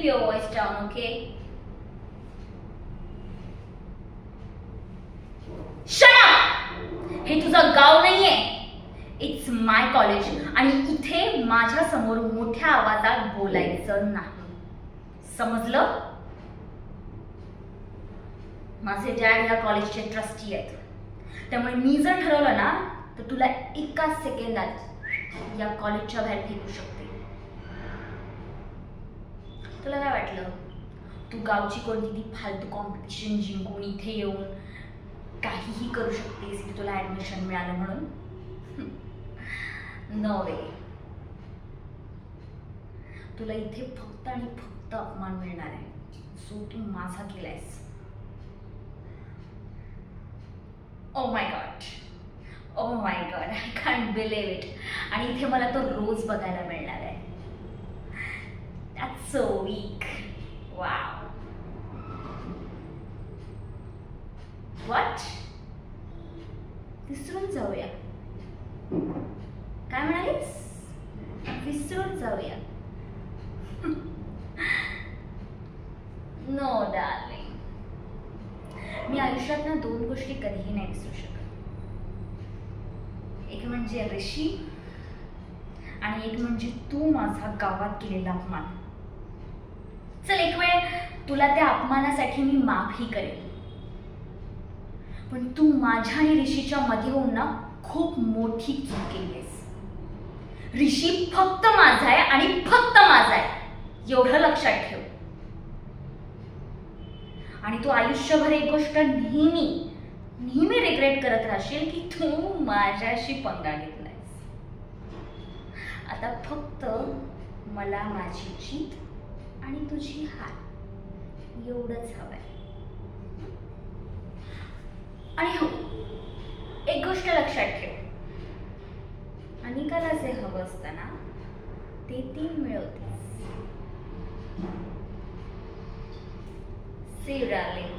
your voice down, okay? Shut up! हे तुझं गाव नाहीये. इट्स माय कॉलेज आणि इथे माझ्या समोर मोठ्या आवाजात बोलायचं नाही. समजलं? माझे डॅड या कॉलेजचे ट्रस्टी आहेत, त्यामुळे मी जर ठरवलं ना तर तुला एका सेकंदात या कॉलेजच्या बाहेर फेकू शकते. तुला काय वाटलं तू गावची कोणती ती फालतू कॉम्पिटिशन जिंकून इथे येऊन काहीही करू शकतेस की तुला ऍडमिशन मिळालं म्हणून? नो वे. तुला इथे फक्त आणि फक्त अपमान मिळणार आहे जो तू माझा केलायस. Oh my God, I can't believe it. आणि इथे मला तो रोज बघायला मिळणार आहे. That's so weak. Wow. What? विसरून जाऊया. काय म्हणालीस? विसरून जाऊया. नो डार्लिंग, मी आयुष्यात ना दोन गोष्टी कधीही नाही विसरू शकत. एक म्हणजे ऋषी आणि एक म्हणजे तू माझा गावात केलेला अपमान. चल, एक वेळ तुला त्या अपमानासाठी मी माफी करेन, पण तू माझ्या आणि ऋषीच्या मध्ये होऊन ना खूप मोठी चूक केलीस. ऋषी फक्त माझा आहे आणि फक्त माझा आहे, एवढं लक्षात ठेव. आणि तू आयुष्यभर एक गोष्ट नेहमी रिग्रेट करत राहशील की तू माझ्याशी पंगा घेतलायस. आता फक्त मला माझी जीत आणि तुझी हार एवढंच हवंय. आणि हो, एक गोष्ट लक्षात ठेव, अनिकाला जे हवं असतं ना ते ती मिळवतेस. See you, darling.